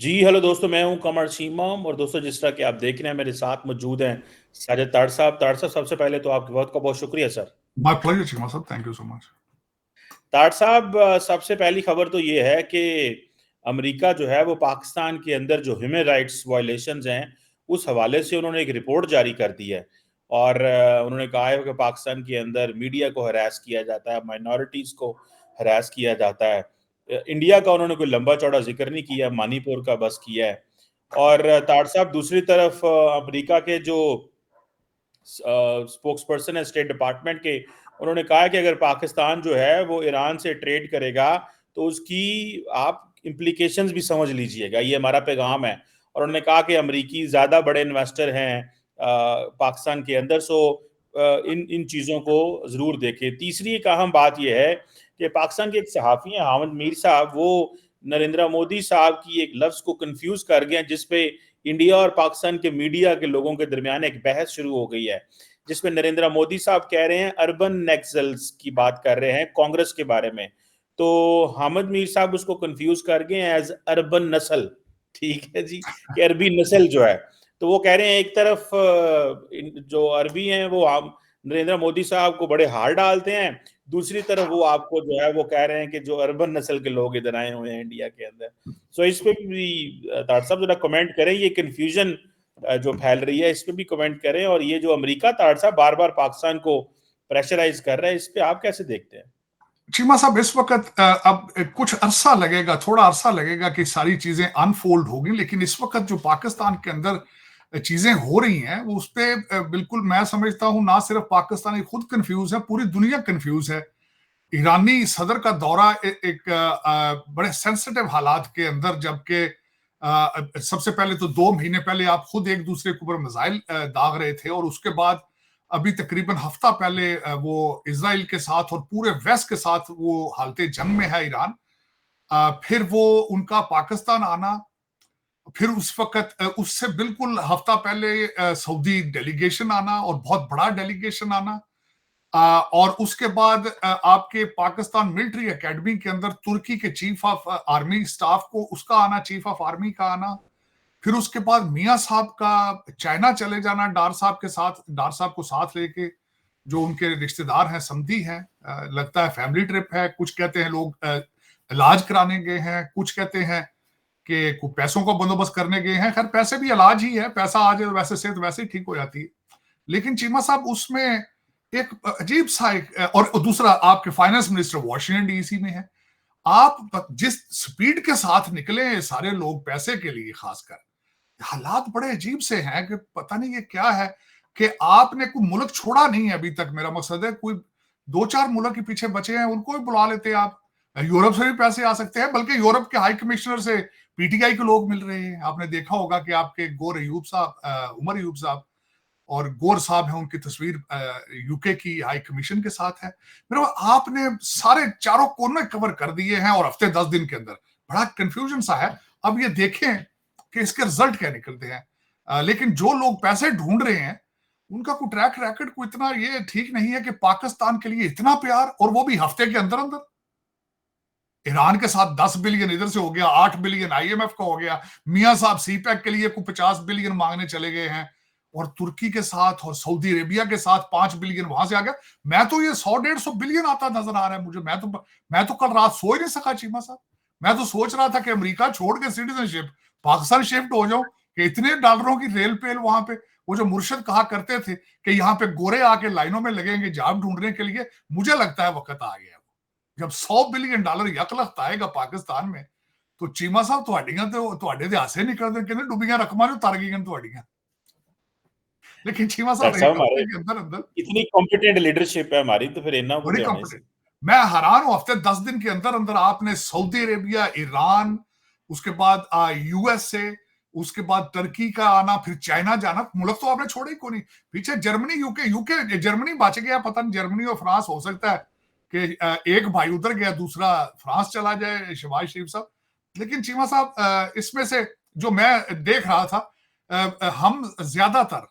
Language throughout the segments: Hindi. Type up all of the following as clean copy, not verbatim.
जी हेलो दोस्तों, मैं हूं कमर शीमम। और दोस्तों, जिस तरह के आप देख रहे हैं, मेरे साथ मौजूद हैं साजिद ताड़ साहब। सबसे पहले तो आपके बहुत बहुत शुक्रिया सर। माय प्लेजर चीमा साहब, थैंक यू सो मच। ताड़ साहब, सबसे पहली खबर तो ये है कि अमेरिका जो है वो पाकिस्तान के अंदर जो ह्यूमन राइट्स वायलेशंस हैं उस हवाले से उन्होंने एक रिपोर्ट जारी कर दी है। और उन्होंने कहा है कि पाकिस्तान के अंदर मीडिया को हरास किया जाता है, माइनॉरिटीज़ को हरास किया जाता है। इंडिया का उन्होंने कोई लंबा चौड़ा जिक्र नहीं किया, मणिपुर का बस किया है। और ताड़ साहब, दूसरी तरफ अमेरिका के जो स्पोक्स पर्सन है स्टेट डिपार्टमेंट के, उन्होंने कहा कि अगर पाकिस्तान जो है वो ईरान से ट्रेड करेगा तो उसकी आप इम्प्लीकेशंस भी समझ लीजिएगा, ये हमारा पैगाम है। और उन्होंने कहा कि अमरीकी ज़्यादा बड़े इन्वेस्टर हैं पाकिस्तान के अंदर, सो इन इन चीज़ों को ज़रूर देखें। तीसरी एक अहम बात यह है कि पाकिस्तान के एक सहाफ़ी हैं हामिद मीर साहब, वो नरेंद्र मोदी साहब की एक लफ्ज़ को कंफ्यूज कर गए, जिसपे इंडिया और पाकिस्तान के मीडिया के लोगों के दरमियान एक बहस शुरू हो गई है, जिसमें नरेंद्र मोदी साहब कह रहे हैं अर्बन नेक्सल्स की बात कर रहे हैं कांग्रेस के बारे में। तो हामिद मीर साहब उसको कंफ्यूज कर गए एज अर्बन नस्ल। ठीक है जी, कि अरबी नस्ल जो है। तो वो कह रहे हैं एक तरफ जो अरबी हैं वो नरेंद्र मोदी साहब को बड़े हार डालते हैं, दूसरी तरफ वो आपको जो है वो कह रहे हैं कि जो अर्बन नस्ल के लोग इधर आए हुए हैं इंडिया के अंदर। सो इस पे भी तार साहब जरा कमेंट करें, ये कंफ्यूजन जो फैल रही है इस पे भी कमेंट करें। और ये जो अमेरिका तार साहब बार बार पाकिस्तान को प्रेशराइज कर रहा है, इस पे आप कैसे देखते हैं? चीमा साहब, इस वक्त अब कुछ अरसा लगेगा, थोड़ा अरसा लगेगा कि सारी चीजें अनफोल्ड होगी, लेकिन इस वक्त जो पाकिस्तान के अंदर चीजें हो रही हैं वो उस पर बिल्कुल मैं समझता हूं ना सिर्फ पाकिस्तानी खुद कंफ्यूज है, पूरी दुनिया कंफ्यूज है। ईरानी सदर का दौरा एक बड़े सेंसिटिव हालात के अंदर, जबकि सबसे पहले तो 2 महीने पहले आप खुद एक दूसरे के ऊपर मिसाइल दाग रहे थे, और उसके बाद अभी तकरीबन हफ्ता पहले वो इसराइल के साथ और पूरे वेस्ट के साथ वो हालते जंग में है ईरान। फिर वो उनका पाकिस्तान आना, फिर उस वक्त उससे बिल्कुल हफ्ता पहले सऊदी डेलीगेशन आना, और बहुत बड़ा डेलीगेशन आना। और उसके बाद आपके पाकिस्तान मिलिट्री एकेडमी के अंदर तुर्की के चीफ ऑफ आर्मी स्टाफ को उसका आना, चीफ ऑफ आर्मी का आना। फिर उसके बाद मियां साहब का चाइना चले जाना, डार साहब के साथ, डार साहब को साथ लेके, जो उनके रिश्तेदार हैं, समधी हैं। लगता है फैमिली ट्रिप है। कुछ कहते हैं लोग इलाज कराने गए हैं, कुछ कहते हैं कि कुछ पैसों का बंदोबस्त करने गए हैं। खैर, पैसे भी इलाज ही है, पैसा आ जाए वैसे से तो वैसे ही ठीक हो जाती है। लेकिन चीमा साहब, उसमें एक अजीब सा एक, और दूसरा आपके फाइनेंस मिनिस्टर वॉशिंगटन डीसी में है। आप जिस स्पीड के साथ निकले सारे लोग पैसे के लिए, खासकर, हालात बड़े अजीब से हैं कि पता नहीं ये क्या है कि आपने कोई मुल्क छोड़ा नहीं है अभी तक। मेरा मकसद है कोई 2-4 मुल्क के पीछे बचे हैं, उनको भी बुला लेते आप। यूरोप से भी पैसे आ सकते हैं, बल्कि यूरोप के हाई कमिश्नर से पीटीआई के लोग मिल रहे हैं। आपने देखा होगा कि आपके गोर अयूब साहब, उमर अयूब साहब, और गोर साहब है, उनकी तस्वीर यूके की हाई कमीशन के साथ है। मेरे आपने सारे चारों कोने कवर कर दिए हैं, और हफ्ते 10 दिन के अंदर बड़ा कंफ्यूजन सा है। अब ये देखें कि इसके रिजल्ट क्या निकलते हैं। लेकिन जो लोग पैसे ढूंढ रहे हैं उनका कोई ट्रैक रैकेट को इतना ये ठीक नहीं है कि पाकिस्तान के लिए इतना प्यार, और वो भी हफ्ते के अंदर अंदर। ईरान के साथ 10 बिलियन इधर से हो गया, 8 बिलियन आईएमएफ का हो गया। मियां साहब सीपैक के लिए कोई 50 बिलियन मांगने चले गए हैं, और तुर्की के साथ और सऊदी अरेबिया के साथ 5 बिलियन वहां से आ गया। मैं तो ये 100-150 बिलियन आता नजर आ रहा है मुझे। मैं तो कल रात सो ही नहीं सका चीमा साहब। मैं तो सोच रहा था कि अमेरिका छोड़ के सिटीजनशिप पाकिस्तान शिफ्ट हो जाऊं, कि इतने डॉलरों की रेल पेल वहां पे। वो जो मुर्शद कहा करते थे कि यहाँ पे गोरे आके लाइनों में लगेंगे जॉब ढूंढने के लिए, मुझे लगता है वक्त आ गया। जब $100 बिलियन यकलख्त आएगा पाकिस्तान में, तो चीमा साहब ਤੁਹਾਡੇ ਦੇ ਹਾਸੇ ਨਿਕਲਦੇ, ਕਹਿੰਦੇ ਡੁੱਬੀਆਂ ਰਕਮਾਂ ਜੋ ਤਰ ਗਈਆਂ ਤੁਹਾਡੀਆਂ। लेकिन चीमा साहब डॉक्टर एक साहब, हमारे हफ्ते के अंदर अंदर इतनी कॉम्पिटेंट लीडरशिप है हमारी, तो फिर इन्ना बड़ी बुढ़े होने से। कॉम्पिटेंट। मैं हैरान हूं, हफ्ते 10 दिन के अंदर अंदर आपने सऊदी अरेबिया, ईरान, उसके बाद यूएसए, उसके बाद टर्की का आना, फिर चाइना जाना। मुल्क तो आपने छोड़े ही को नहीं। पीछे जर्मनी, यूके यूके जर्मनी बच गया, पता नहीं जर्मनी और फ्रांस हो सकता है कि एक भाई उधर गया, दूसरा फ्रांस चला जाए, शहबाज शरीफ साहब। लेकिन चीमा साहब, इसमें से जो मैं देख रहा था, हम ज्यादातर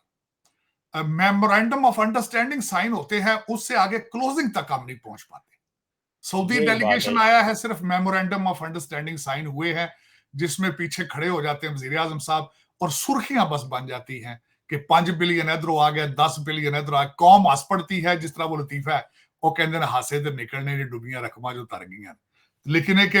मेमोरेंडम ऑफ अंडरस्टैंडिंग साइन होते हैं, उससे आगे क्लोजिंग तक हम नहीं पहुंच पाते। सऊदी ये बात है। डेलीगेशन आया है, सिर्फ मेमोरेंडम ऑफ अंडरस्टैंडिंग साइन हुए हैं। जिसमें पीछे खड़े हो जाते हैं वजीर आजम साहब और सुर्खियां बस बन जाती हैं कि 5 बिलियन इधरों आ गया, 10 बिलियन इधरों आ गया, कौम हंस पड़ती है। जिस तरह वो लतीफा है, वो कहते हैं हासे तो निकलने ने डुबियां रकमा जो तर गई, लेकिन एक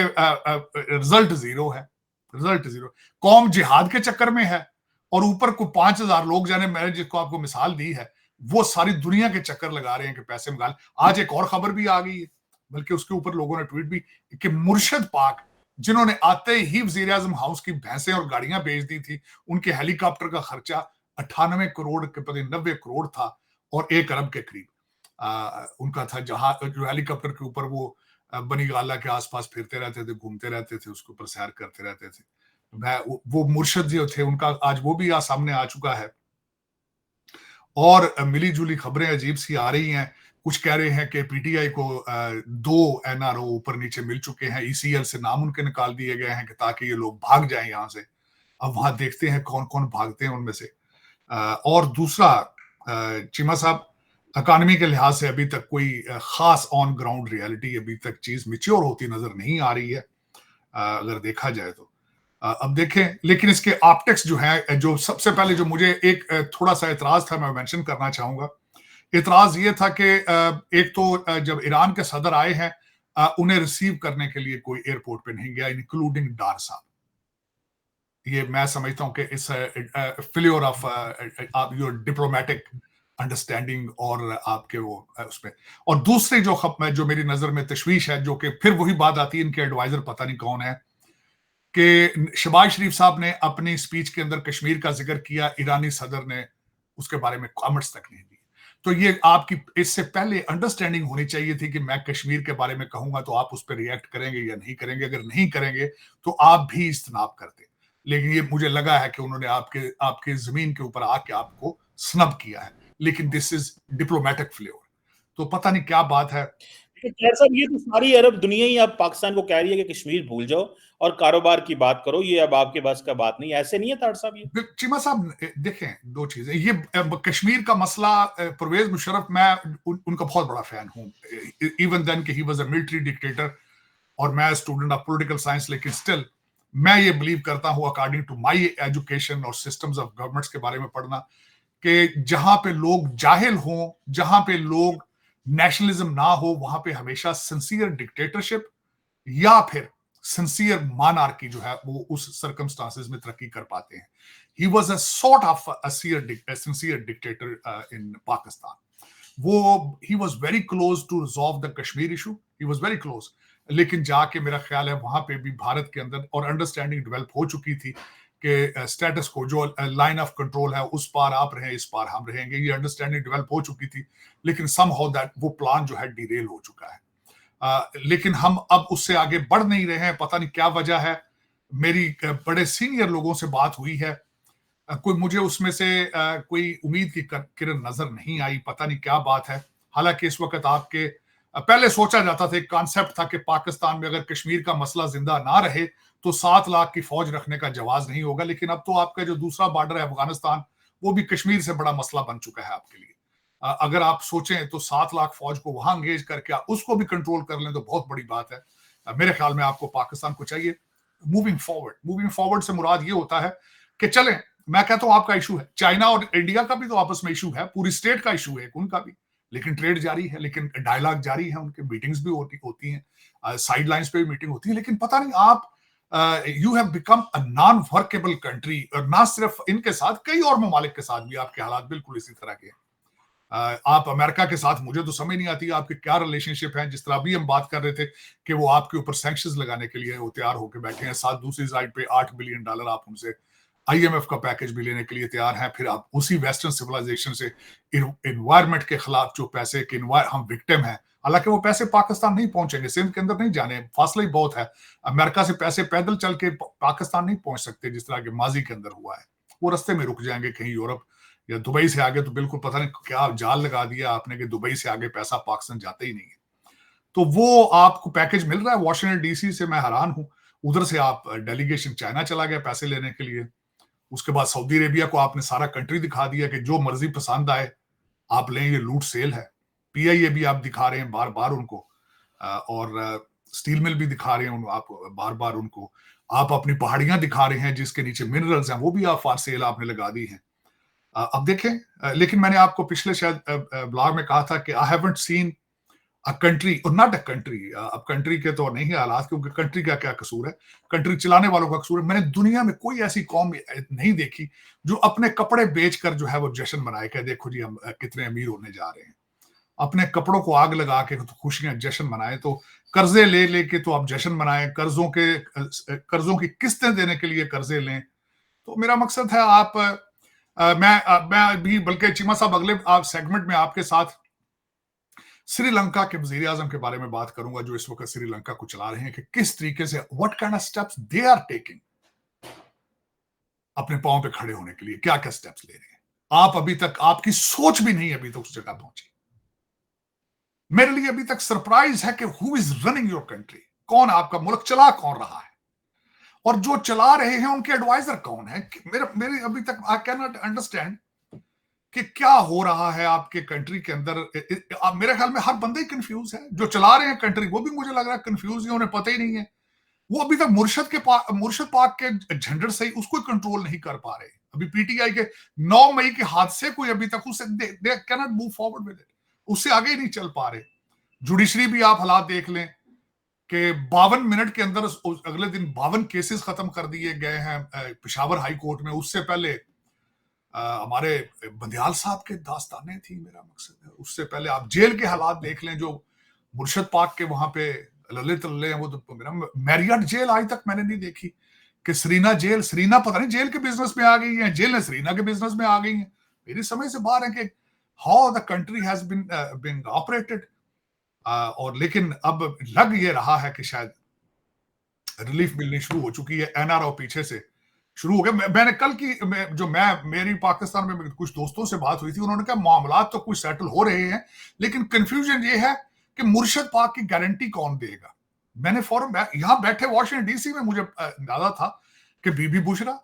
रिजल्ट जीरो है, रिजल्ट जीरो। कौम जिहाद के चक्कर में है और ऊपर को 5,000 लोग जाने, मैंने जिसको आपको मिसाल दी है, वो सारी दुनिया के चक्कर लगा रहे हैं कि पैसे मंगा। आज एक और खबर भी आ गई है, बल्कि उसके ऊपर लोगों ने ट्वीट भी, कि मुर्शद पाक जिन्होंने आते ही वजीर आजम हाउस की भैंसें और गाड़ियां बेच दी थी, उनके हेलीकॉप्टर का खर्चा 98 करोड़ के पता 90 करोड़ था और 1 अरब के करीब उनका था। जहां जो हेलीकॉप्टर के ऊपर वो बनी गाला के आसपास फिरते रहते थे, घूमते रहते थे, उसके ऊपर सैर करते रहते थे। मैं वो मुर्शद जो थे उनका आज वो भी सामने आ चुका है और मिली जुली खबरें अजीब सी आ रही हैं। कुछ कह रहे हैं कि पीटीआई को 2 एनआरओ ऊपर नीचे मिल चुके हैं, ईसीएल से नाम उनके निकाल दिए गए हैं कि ताकि ये लोग भाग जाएं यहां से। अब वहां देखते हैं कौन कौन भागते हैं उनमें से। और दूसरा, चीमा साहब, इकॉनमी के लिहाज से अभी तक कोई खास ऑन ग्राउंड रियलिटी अभी तक चीज मिच्योर होती नजर नहीं आ रही है अगर देखा जाए तो। अब देखें, लेकिन इसके ऑप्टिक्स जो है, जो सबसे पहले जो मुझे एक थोड़ा सा एतराज था, मैं मेंशन करना चाहूंगा। एतराज ये था कि एक तो जब ईरान के सदर आए हैं, उन्हें रिसीव करने के लिए कोई एयरपोर्ट पे नहीं गया, इंक्लूडिंग डार साहब। ये मैं समझता हूं कि इस failure of your diplomatic understanding और आपके वो उसमें। और दूसरी जो मेरी नजर में तशवीश है, जो कि फिर वही बात आती है, इनके एडवाइजर पता नहीं कौन है, कि शहबाज शरीफ साहब ने अपनी स्पीच के अंदर कश्मीर का जिक्र किया, ईरानी सदर ने उसके बारे में कमेंट्स तक नहीं दिए। तो ये आपकी इससे पहले अंडरस्टैंडिंग होनी चाहिए थी कि मैं कश्मीर के बारे में कहूंगा तो आप उस पर रिएक्ट करेंगे या नहीं करेंगे। अगर नहीं करेंगे तो आप भी इज्तनाब करते। लेकिन ये मुझे लगा है कि उन्होंने आपके जमीन के ऊपर आके आपको स्नब किया है। लेकिन दिस इज डिप्लोमेटिक फ्लेवर, तो पता नहीं क्या बात है। साहब, ये तो सारी अरब दुनिया ही अब पाकिस्तान को कह रही है कि कश्मीर भूल जाओ और कारोबार की बात करो, ये अब आपके बस का बात नहीं। ऐसे नहीं है ताड़ साहब? ये चीमा साहब देखें, 2 चीजें, ये कश्मीर का मसला, परवेज मुशर्रफ, मैं उनका बहुत बड़ा फैन हूं, इवन देन कि ही वाज अ मिलिट्री डिक्टेटर और मैं स्टूडेंट ऑफ पॉलिटिकल साइंस, लेकिन स्टिल मैं ये बिलीव करता हूं, अकॉर्डिंग टू माय एजुकेशन और सिस्टम्स ऑफ गवर्नमेंट्स के बारे में पढ़ना, कि जहां पे लोग जाहिल हों, जहां पे लोग नेशनलिज्म ना हो, वहां पे हमेशा सिंसियर डिक्टेटरशिप या फिर सिंसियर मानार्की जो है वो उस सर्कमस्टांसेस में तरक्की कर पाते हैं। He was a sort of a sincere dictator in Pakistan. वो he was very close to resolve the Kashmir issue, he was very close. लेकिन जाके मेरा ख्याल है वहां पे भी भारत के अंदर और अंडरस्टैंडिंग डेवलप हो चुकी थी कि स्टेटस को जो लाइन ऑफ कंट्रोल है, उस पार आप रहें, इस पार हम रहेंगे, ये अंडरस्टैंडिंग डेवलप हो चुकी थी। लेकिन समहाउ दैट वो प्लान जो है डिरेल हो चुका है। लेकिन हम अब उससे आगे बढ़ नहीं रहे हैं, पता नहीं क्या वजह है। मेरी बड़े सीनियर लोगों से बात हुई है, कोई मुझे उसमें से कोई उम्मीद की किरण नजर नहीं आई, पता नहीं क्या बात है। हालांकि इस वक्त आपके पहले सोचा जाता था, एक कॉन्सेप्ट था कि पाकिस्तान में अगर कश्मीर का मसला जिंदा ना रहे तो 7 लाख की फौज रखने का जवाज नहीं होगा। लेकिन अब तो आपका जो दूसरा बॉर्डर है अफगानिस्तान, वो भी कश्मीर से बड़ा मसला बन चुका है आपके लिए। अगर आप सोचें तो 7 लाख फौज को वहां एंगेज करके उसको भी कंट्रोल कर लें तो बहुत बड़ी बात है। मेरे ख्याल में आपको पाकिस्तान को चाहिए मूविंग फॉरवर्ड से मुराद ये होता है कि चलें, मैं कहता हूं आपका इशू है, चाइना और इंडिया का भी तो आपस में इशू है, पूरी स्टेट का इशू है उनका भी, लेकिन ट्रेड जारी है, लेकिन डायलॉग जारी है, उनके मीटिंग्स भी होती हैं, साइड लाइंस पे भी मीटिंग होती है। लेकिन पता नहीं आप you have become a non workable country, और ना सिर्फ इनके साथ, कई और ममालिक के साथ भी आपके हालात बिल्कुल इसी तरह के हैं। आप अमेरिका के साथ, मुझे तो समझ नहीं आती आपके क्या रिलेशनशिप है। जिस तरह अभी हम बात कर रहे थे कि वो आपके ऊपर सैंक्शंस लगाने के लिए वो तैयार होकर बैठे हैं, साथ दूसरी साइड पे $8 बिलियन आप उनसे आईएमएफ का पैकेज भी लेने के लिए तैयार हैं। फिर आप उसी वेस्टर्न सिविलाइजेशन से इन्वायरमेंट के खिलाफ जो पैसे के हम विक्टिम हैं, हालांकि वो पैसे पाकिस्तान नहीं पहुंचेंगे, सिंध के अंदर नहीं जाने, फासला ही बहुत है। अमेरिका से पैसे पैदल चल के पाकिस्तान नहीं पहुंच सकते जिस तरह के माजी के अंदर हुआ है, वो रास्ते में रुक जाएंगे कहीं यूरोप या दुबई से आगे। तो बिल्कुल पता नहीं क्या जाल लगा दिया आपने कि दुबई से आगे पैसा पाकिस्तान जाता ही नहीं है। तो वो आपको पैकेज मिल रहा है वॉशिंगटन डीसी से, मैं हैरान हूं। उधर से आप डेलीगेशन चाइना चला गया पैसे लेने के लिए, उसके बाद सऊदी अरेबिया को आपने सारा कंट्री दिखा दिया कि जो मर्जी पसंद आए आप लें, ये लूट सेल है। पीआईए भी आप दिखा रहे हैं बार बार उनको, और स्टील मिल भी दिखा रहे हैं आप बार बार उनको, आप अपनी पहाड़ियां दिखा रहे हैं जिसके नीचे मिनरल्स हैं, वो भी आप फॉर सेल आपने लगा दी हैं। अब देखें, लेकिन मैंने आपको पिछले शायद ब्लॉग में कहा था कि I haven't seen a country और नॉट अ कंट्री, अब कंट्री के तो नहीं है हालात, क्योंकि कंट्री का क्या कसूर है, कंट्री चलाने वालों का कसूर है। मैंने दुनिया में कोई ऐसी कौम नहीं देखी जो अपने कपड़े बेचकर जो है वो जश्न मनाए कि देखो जी हम कितने अमीर होने जा रहे हैं। अपने कपड़ों को आग लगा के तो खुशियां जश्न मनाए, तो कर्जे ले लेके तो आप जश्न मनाएं, कर्जों की किस्तें देने के लिए कर्जे लें। तो मेरा मकसद है आप मैं भी, बल्कि चीमा साहब अगले सेगमेंट में आपके साथ श्रीलंका के वजीर आजम के बारे में बात करूंगा जो इस वक्त श्रीलंका को चला रहे हैं, कि किस तरीके से what kind of steps they are taking अपने पांव पे खड़े होने के लिए, क्या क्या स्टेप्स ले रहे हैं। आप अभी तक, आपकी सोच भी नहीं अभी तक उस जगह पहुंची। मेरे लिए अभी तक सरप्राइज है कि who is running your country, कौन आपका मुल्क चला कौन रहा है, और जो चला रहे हैं उनके एडवाइजर कौन है। मेरे अभी तक आई कैन नॉट अंडरस्टैंड कि क्या हो रहा है आपके कंट्री के अंदर। मेरे ख्याल में हर बंदा ही कंफ्यूज है, जो चला रहे हैं कंट्री वो भी मुझे लग रहा है कंफ्यूज है, उन्हें पता ही नहीं है। वो अभी तक मुर्शद पाक के झंडर से उसको कंट्रोल नहीं कर पा रहे। अभी पीटीआई के 9 मई के हादसे को अभी तक उससे they can not move forward with it, उससे आगे ही नहीं चल पा रहे। जुडिशरी भी आप हालात देख लें कि 52 मिनट के अंदर अगले दिन 52 केसेस खत्म कर दिए गए हैं पेशावर हाई कोर्ट में। उससे पहले हमारे बंदियाल साहब के दास्तानें थी, मेरा मकसद है। उससे पहले आप जेल के हालात देख लें जो मुर्शद पाक के वहां पे ललित हैं, वो तो मेरा मैरियट जेल आज तक मैंने नहीं देखी। कि सरीना जेल, सरीना पता नहीं जेल के बिजनेस में आ गई है, जेल ने सरीना के बिजनेस में आ गई है। मेरी समझ से बाहर है कि how the country has been operated. और लेकिन अब लग ये रहा है कि शायद रिलीफ मिलनी शुरू हो चुकी है, एनआरओ पीछे से शुरू हो गया। मैंने कल की मेरी पाकिस्तान में कुछ दोस्तों से बात हुई थी, उन्होंने कहा मामला तो कुछ सेटल हो रहे हैं, लेकिन कंफ्यूजन ये है कि मुर्शद पाक की गारंटी कौन देगा। मैंने फौरन यहां बैठे वाशिंगटन डीसी में मुझे अंदाजा था कि बीबी बुशरा,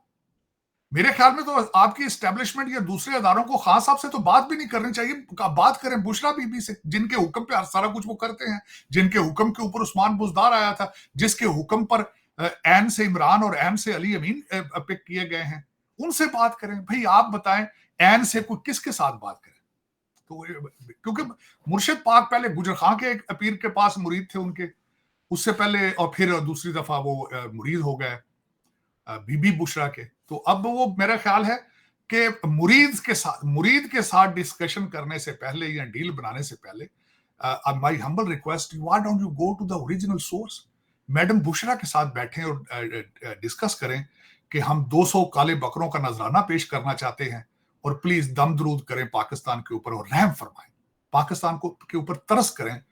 मेरे ख्याल में तो आपकी एस्टेब्लिशमेंट या दूसरे अदारों को खान साहब से तो बात भी नहीं करनी चाहिए, बात करें बुशरा बीबी से, जिनके हुक्म पे सारा कुछ वो करते हैं, जिनके हुक्म के ऊपर उस्मान बुजदार आया था, जिसके हुक्म पर एन से इमरान और एम से अली अमीन पिक किए गए हैं। उनसे बात करें। भाई आप बताएं, एन से कोई किसके साथ बात करें। तो क्योंकि मुर्शिद पाक पहले गुजर खां के एक पीर के पास मुरीद थे उनके, उससे पहले, और फिर दूसरी दफा वो मुरीद हो गए बीबी बुशरा के। तो अब वो मेरा ख्याल है कि मुरीद के साथ डिस्कशन करने से पहले या डील बनाने से पहले, my humble request, why don't you go to the original source. Madam Bushra के साथ बैठें और डिस्कस करें कि हम 200 काले बकरों का नजराना पेश करना चाहते हैं, और प्लीज दम दरूद करें पाकिस्तान के ऊपर और रहम फरमाएं, पाकिस्तान को के ऊपर तरस करें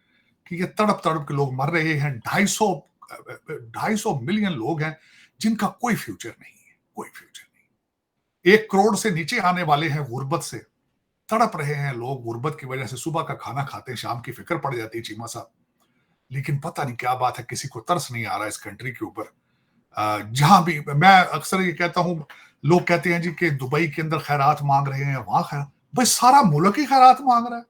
कि ये तड़प तड़प के लोग मर रहे हैं। 250 मिलियन लोग हैं जिनका कोई फ्यूचर नहीं है, कोई फ्यूचर नहीं। 1 करोड़ से नीचे आने वाले हैं गुर्बत से, तड़प रहे हैं लोग गुर्बत की वजह से। सुबह का खाना खाते हैं, शाम की फिक्र पड़ जाती है चीमा साहब, लेकिन पता नहीं क्या बात है, किसी को तरस नहीं आ रहा इस कंट्री के ऊपर। जहां भी मैं अक्सर ये कहता हूं, लोग कहते हैं जी कि दुबई के अंदर खैरात मांग रहे हैं, वहां खैरात, भाई सारा मुल्क ही खैरात मांग रहा है,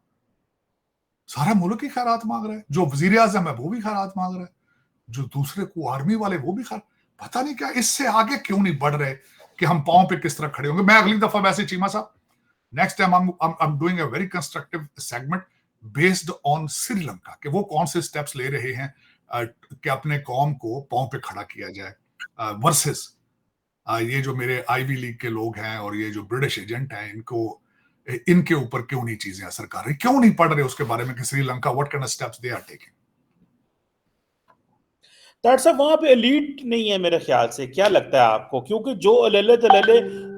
सारा मुल्क ही खैरात मांग रहा है। जो वजीर आजम है वो भी खैरात मांग रहा है, जो दूसरे को आर्मी वाले वो भी खैरात। पता नहीं क्या, इससे आगे क्यों नहीं बढ़ रहे कि हम पांव पे किस तरह खड़े होंगे। मैं अगली दफा वैसे चीमा साहब, next time I am doing a very constructive segment based on Sri Lanka, कि वो कौन से स्टेप्स ले रहे हैं कि अपने कौम को पांव पे खड़ा किया जाए, वर्सेस ये जो मेरे आईवी लीग के लोग हैं और ये जो ब्रिटिश एजेंट हैं, इनके ऊपर क्यों नहीं चीजें असर कर रही, क्यों नहीं पढ़ रहे उसके बारे में कि Sri Lanka what kind of steps they are taking. तार साहब वहां पे एलीट नहीं है मेरे ख्याल से, क्या लगता है आपको? क्योंकि जो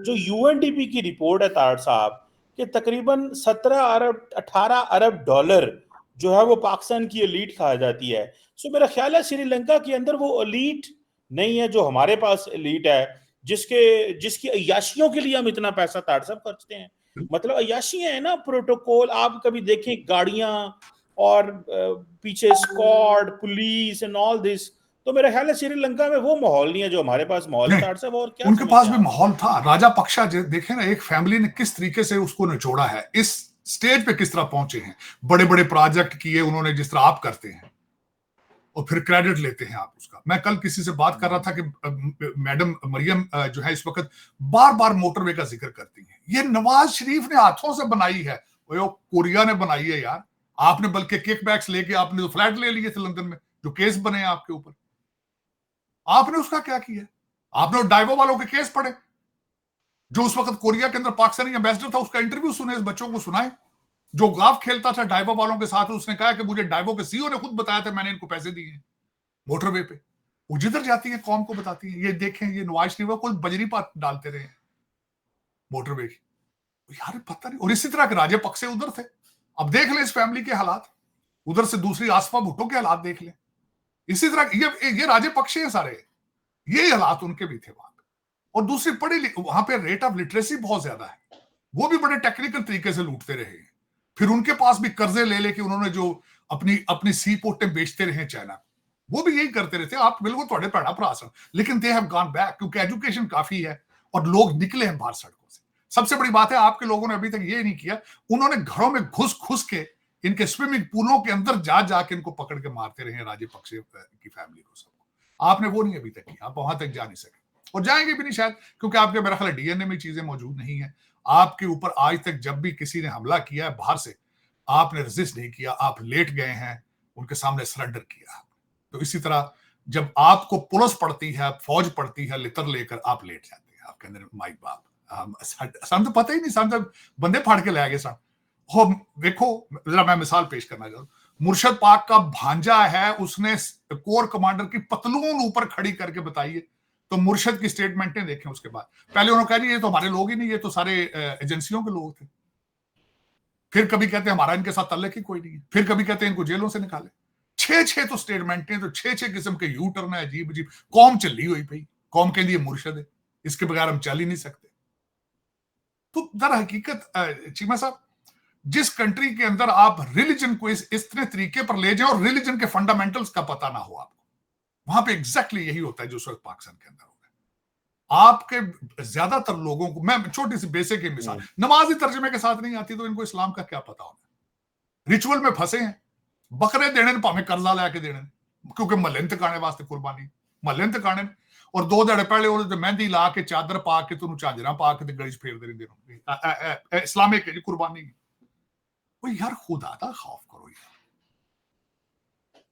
जो यूएनडीपी की रिपोर्ट है तार साहब, कि तकरीबन 17 अरब 18 अरब डॉलर जो है वो पाकिस्तान की एलीट कहा जाती है। सो मेरा ख्याल है श्रीलंका के अंदर वो एलीट नहीं है जो हमारे पास एलीट है, जिसकी अय्याशियों के लिए हम इतना पैसा तार साहब खर्चते हैं। मतलब अय्याशियां है ना, प्रोटोकॉल आप कभी देखें, गाड़ियां और पीछे squad, police and all this. तो मेरा ख्याल है श्रीलंका में वो माहौल नहीं है जो हमारे पास माहौल है तार साहब। और क्या उनके पास भी माहौल था। राजा पक्षा देखे ना, एक फैमिली ने किस तरीके से उसको निचोड़ा है, इस स्टेज पे किस तरह पहुंचे हैं, बड़े बड़े प्रोजेक्ट किए उन्होंने जिस तरह आप करते हैं। और फिर क्रेडिट लेते हैं आप उसका। मैं कल किसी से बात कर रहा था कि मैडम मरियम जो है इस वक्त बार बार मोटरवे का जिक्र करती है। ये नवाज शरीफ ने हाथों से बनाई है, वो कोरिया ने बनाई है यार। आपने बल्कि किकबैक्स लेके आपने तो फ्लैट ले लिए थे लंदन में, जो केस बने हैं आपके ऊपर, आपने उसका क्या किया? आपने डाइवो वालों के केस पढ़े, जो उस वक्त कोरिया के अंदर पाकिस्तानी एम्बेसडर था, उसका इंटरव्यू सुने, इस बच्चों को सुनाए, जो गाफ खेलता था डाइवो वालों के साथ। उसने कहा कि मुझे डाइवो के सीईओ ने खुद बताया था, मैंने इनको पैसे दिए मोटरवे पे। वो जिधर जाती है कौम को बताती है, ये देखें ये नवाज शरीफ कोई बजरी पात डालते रहे मोटरवे की, यार पता नहीं। और इसी तरह के राजे पक्से उधर थे। अब देख ले इस फैमिली के हालात, उधर से दूसरी आसफा भुट्टो के हालात देख ले। इसी तरह ये राजे पक्षे हैं सारे, ये हालात उनके भी थे वहां पे। और दूसरी पढ़ी वहां पे रेट ऑफ लिटरेसी बहुत ज्यादा है, वो भी बड़े टेक्निकल तरीके से लूटते रहे। फिर उनके पास भी कर्जे ले लेके उन्होंने जो अपनी अपनी सी पोर्टें बेचते रहे चाइना, वो भी यही करते रहते। आप बिल्कुल थोड़े पैड़ा भरा, लेकिन दे हैव गॉन बैक, क्योंकि एजुकेशन काफी है और लोग निकले हैं बाहर सड़कों से। सबसे बड़ी बात है आपके लोगों ने अभी तक ये नहीं किया, उन्होंने घरों में घुस घुस के इनके स्विमिंग पूलों के अंदर जा जाके इनको पकड़ के मारते रहे राजे पक्षे की फैमिली को, सबको। आपने वो नहीं अभी तक किया, आप वहां तक जा नहीं सके और जाएंगे भी नहीं शायद, क्योंकि आपके मेरा ख्याल डीएनए में चीजें मौजूद नहीं है। आपके ऊपर आज तक जब भी किसी ने हमला किया है बाहर से, आपने रेजिस्ट नहीं किया, आप लेट गए हैं, उनके सामने सरेंडर किया। तो इसी तरह जब आपको पुलिस पड़ती है, फौज पड़ती है लितर लेकर, आप लेट जाते हैं। आपके अंदर माई बाप सन तो पता ही नहीं, सन तो बंदे फाड़ के ले गए सन। हो देखो जरा मैं मिसाल पेश करना चाहता हूं। मुर्शद पाक का भांजा है, उसने कोर कमांडर की पतलून ऊपर खड़ी करके बताई है, तो मुर्शद की स्टेटमेंटें देखें उसके बाद। पहले उन्होंने कहा ये तो हमारे लोग ही नहीं, ये तो सारे एजेंसियों के लोग थे। फिर कभी कहते हैं हमारा इनके साथ ताल्लुक ही कोई नहीं है, फिर कभी कहते हैं इनको जेलों से निकाले। छह तो स्टेटमेंटें, तो छह किस्म के यू टर्न है, अजीब अजीब। कौम चली हुई भाई, कौम के लिए मुर्शद है, इसके बगैर हम चल ही नहीं सकते। तो दर हकीकत चीमा साहब, जिस कंट्री के अंदर आप रिलीजन को इस तरह तरीके पर ले जाए और रिलीजन के फंडामेंटल्स का पता ना हो आपको, वहां पे एग्जैक्टली यही होता है जो उस वक्त पाकिस्तान के अंदर हो रहा है। आपके ज्यादातर लोगों को, मैं छोटी सी बेसिक की मिसाल, नमाज ही तर्जमे के साथ नहीं आती तो इनको इस्लाम का क्या पता होना। रिचुअल में फंसे हैं, बकरे देने भावे कर्जा लैके देने, क्योंकि महल्ले तकाने वास्ते कुर्बानी, महल्ले तकाने। और 2 ध्याड़े पहले उन्होंने मेहंदी ला के चादर पा के तुम झांजरा पा के गली च फेरदे रहिंदे इस्लामिक जी कुर्बानी। यार खुदा दा खौफ करो यार,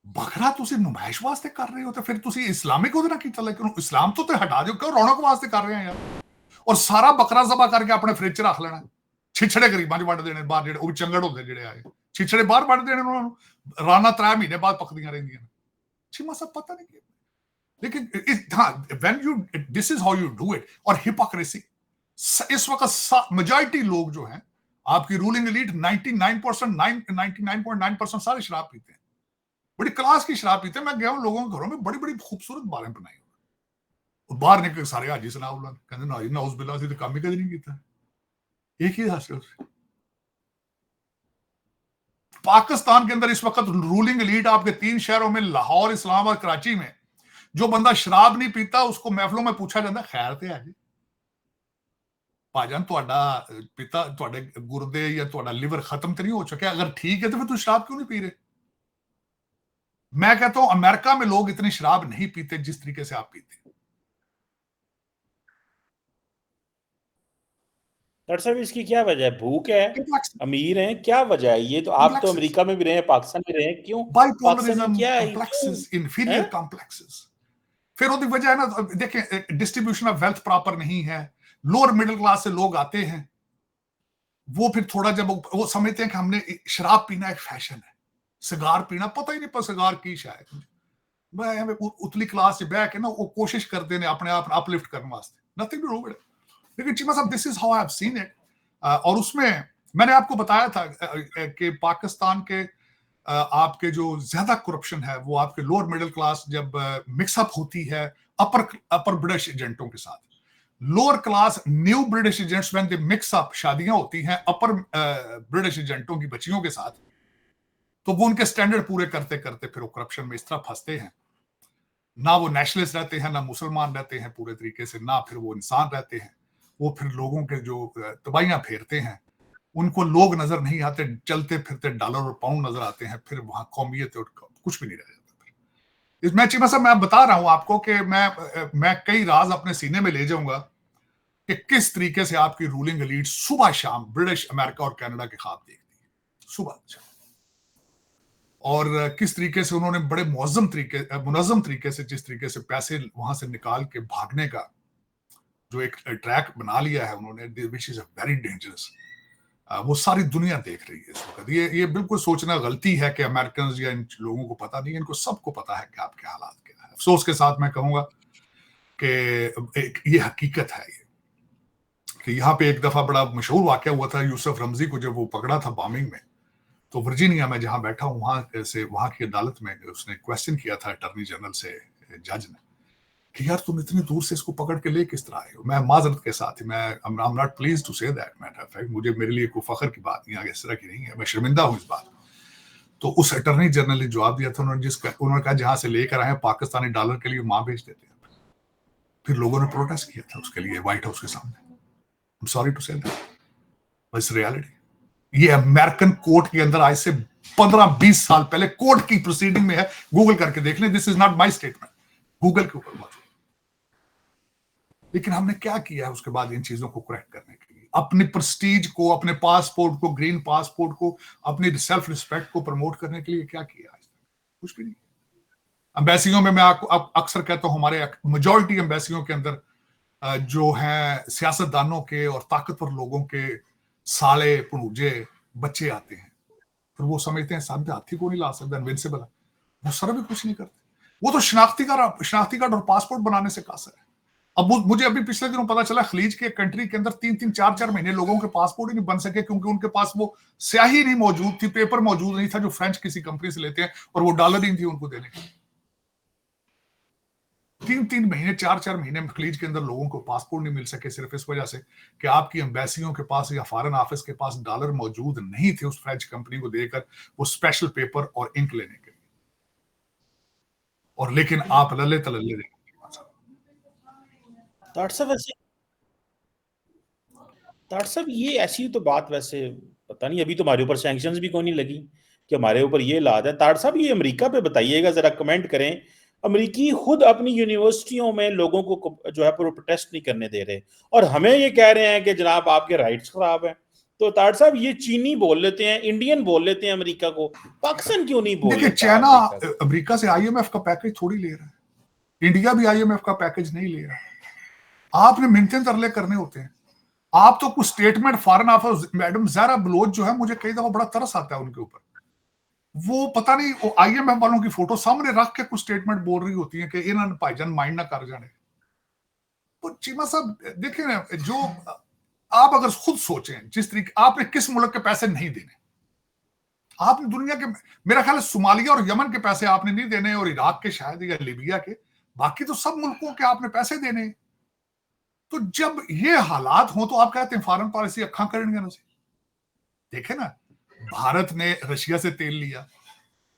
बकरा तुसी नुमाइश वास्ते कर रहे हो तो फिर तुसी इस्लामिक उधर कीता, लेकिन इस्लाम तो हटा दो, क्यों रौनक वास्ते कर रहे हैं यार। और सारा बकरा ज़बा करके अपने फ्रिज च रख लेना, छिछड़े गरीबां च वंड देने बाहर, जेडे वो चंगड़ होंदे जेडे आए छिछड़े बाहर वंड देने उन्होंने, राना 3 महीने बाद पकदियां रहिंदियां। छिमा सब पता नहीं, लेकिन हाँ, when you this is how you do it. और हिपोक्रेसी, इस वक्त मेजॉरिटी लोग जो हैं आपकी रूलिंग एलीट 99.9% सारे शराब पीते हैं, बड़ी क्लास की शराब पीते हैं। मैं गया हूं लोगों के घरों में, बड़ी बड़ी खूबसूरत बारें बनाई और बाहर निकल सारे हाजी सना कहते ना नाउज बिल्ला से तो काम ही कदर नहीं किया। एक ही हासिल पाकिस्तान के अंदर इस वक्त रूलिंग एलीट आपके 3 शहरों में, लाहौर, इस्लामाबाद, कराची में, जो बंदा शराब नहीं पीता उसको महफलों में पूछा जाता खैर ते है जी भाजन तुहाडा पिता तुहाडे गुर्दे या तुहाडा लिवर खत्म तो नहीं हो चुका? अगर ठीक है तो फिर तुम शराब क्यों नहीं पी रहे? मैं कहता हूं अमेरिका में लोग इतनी शराब नहीं पीते जिस तरीके से आप पीते। डॉक्टर साहब इसकी क्या वजह है? भूख है, अमीर हैं, क्या वजह है? ये तो आप तो अमेरिका में भी रहे हैं, पाकिस्तान में रहे हैं, क्यों बाइपोलरिज्म, कॉम्प्लेक्सेस, इंफीरियर कॉम्प्लेक्सेस। फिर उसकी वजह है ना, देखें डिस्ट्रीब्यूशन ऑफ वेल्थ प्रॉपर नहीं है, लोअर मिडिल क्लास से लोग आते हैं, वो फिर थोड़ा जब वो समझते हैं कि हमने शराब पीना एक फैशन है, सिगार पीना पता ही नहीं पर सिगार की शायद मैं उतली क्लास से बह के ना वो कोशिश करते हैं अपने आप अपलिफ्ट करने वास्ते, nothing to do with it. लेकिन चीमा साहब this is how I have seen it. और उसमें मैंने आपको बताया था कि पाकिस्तान के आपके जो ज्यादा करप्शन है वो आपके लोअर मिडिल क्लास जब मिक्सअप होती है अपर ब्रिटिश एजेंटों के साथ। Lower class new British agents when they mix up, शादियां होती हैं अपर ब्रिटिश एजेंटों की बच्चियों के साथ, तो वो उनके स्टैंडर्ड पूरे करते करते फिर वो करप्शन में इस तरह फंसते हैं, ना वो नेशनलिस्ट रहते हैं, ना मुसलमान रहते हैं पूरे तरीके से, ना फिर वो इंसान रहते हैं। वो फिर लोगों के जो तबाहियां फेरते हैं, उनको लोग नजर नहीं आते, चलते फिरते डॉलर और पाउंड नजर आते हैं, फिर वहां कौमियत और कुछ भी नहीं रह जाता। मैं चीमा साहब मैं बता रहा हूं आपको कि मैं कई राज अपने सीने में ले जाऊंगा कि किस तरीके से आपकी रूलिंग एलीट सुबह शाम ब्रिटिश, अमेरिका और कनाडा के ख्वाब देखती है, सुबह शाम, और किस तरीके से उन्होंने बड़े मुनज़्ज़म तरीके से, जिस तरीके से पैसे वहां से निकाल के भागने का जो एक ट्रैक बना लिया है उन्होंने, विच इज वेरी डेंजरस। वो सारी दुनिया देख रही है इस वक्त। ये बिल्कुल सोचना गलती है कि अमेरिकन या इन लोगों को पता नहीं, इनको सबको पता है कि आपके हालात क्या है। अफसोस के साथ मैं कहूंगा कि ये हकीकत है कि यहाँ पे एक दफा बड़ा मशहूर वाकया हुआ था यूसुफ रमजी को, जब वो पकड़ा था बॉम्बिंग में, तो वर्जीनिया में जहां बैठा हूं वहां की अदालत में उसने क्वेश्चन किया था अटॉर्नी जनरल से, जज ने, कि यार तुम इतनी दूर से इसको पकड़ के ले किस तरह आए हो। मैं माजरत के साथ ही, मैं I am not pleased to say that matter fact, मुझे मेरे लिए कोई फखर की बात नहीं, आगे इस तरह की नहीं है, मैं शर्मिंदा हूं इस बात। तो उस अटॉर्नी जनरल ने जवाब दिया था, उन्होंने कहा जहां से लेकर आए पाकिस्तानी डॉलर के लिए मां भेज देते हैं। फिर लोगों ने प्रोटेस्ट किया था उसके लिए व्हाइट हाउस के सामने। I am sorry to say that, but it's reality. ये अमेरिकन कोर्ट के अंदर आज से 15-20 साल पहले कोर्ट की प्रोसीडिंग में है, गूगल करके देख लें, this is not my statement, Google के ऊपर मौजूद। लेकिन हमने क्या किया है उसके बाद इन चीजों को करेक्ट करने के लिए? अपनी प्रेस्टीज को, अपने पासपोर्ट को, ग्रीन पासपोर्ट को, अपनी सेल्फ रिस्पेक्ट को प्रमोट करने के लिए क्या किया? कुछ भी नहीं। एम्बेसियों में मैं आपको अक्सर कहता हूं, हमारे मेजॉरिटी एम्बेसियों के अंदर जो है सियासतदानों के और ताकतवर लोगों के साले पुनूजे बच्चे आते हैं, फिर वो समझते हैं साहब हाथी को नहीं ला सकता, इनविंसिबल है, वो सर भी कुछ नहीं करते। वो तो शनाख्ती कार्ड और पासपोर्ट बनाने से कासर है। अब मुझे अभी पिछले दिनों पता चला खलीज के कंट्री के अंदर 3-4 महीने लोगों के पासपोर्ट ही नहीं बन सके, क्योंकि उनके पास वो स्याही नहीं मौजूद थी, पेपर मौजूद नहीं था जो फ्रेंच किसी कंपनी से लेते हैं, और वो डॉलर ही थी उनको देने के। 3-3 महीने, 4-4 महीने खलीज के अंदर लोगों को पासपोर्ट नहीं मिल सके, सिर्फ इस वजह से कि आपकी एम्बेसियों के पास या फॉरेन ऑफिस के पास डॉलर मौजूद नहीं थे उस फ्रेंच कंपनी को देकर वो स्पेशल पेपर और इंक लेने के लिए। और लेकिन आप लल्ले तलल्ले देखें। साहब ये ऐसी तो बात, वैसे पता नहीं, अभी तो हमारे ऊपर सैंक्शंस भी कोई नहीं लगी कि हमारे ऊपर ये लाद है। ताड़ साहब ये अमेरिका पे बताइएगा, जरा कमेंट करें, अमेरिकी खुद अपनी यूनिवर्सिटियों में लोगों को जो है प्रोटेस्ट नहीं करने दे रहे, और हमें ये कह रहे हैं कि जनाब आपके राइट्स खराब हैं। तो ताड़ साहब ये चीनी बोल लेते हैं, इंडियन बोल लेते हैं अमेरिका को, पाकिस्तान क्यों नहीं बोल? देखिए, चाइना अमेरिका से आईएमएफ का पैकेज थोड़ी ले रहा है, इंडिया भी आईएमएफ का पैकेज नहीं ले रहा है। आपने मिन्नतें तरले करने होते हैं। आप तो कुछ statement foreign office, madam Zahra Baloch जो है, मुझे कई दफा बड़ा तरस आता है उनके ऊपर। वो पता नहीं वो आईएमएफ वालों की फोटो सामने रख के कुछ स्टेटमेंट बोल रही होती है कि इन्होंने भाईजान माइंड ना कर जाने। तो चीमा साहब देखें ना, जो आप अगर खुद सोचें, जिस तरीके आपने किस मुल्क के पैसे नहीं देने, आपने दुनिया के, मेरा ख्याल है सोमालिया और यमन के पैसे आपने नहीं देने, और इराक के शायद या लीबिया के, बाकी तो सब मुल्कों के आपने पैसे देने। तो जब ये हालात हो तो आप कहते हैं फॉरेन पॉलिसी अखा करेंगे ना। देखे ना, भारत ने रशिया से तेल लिया,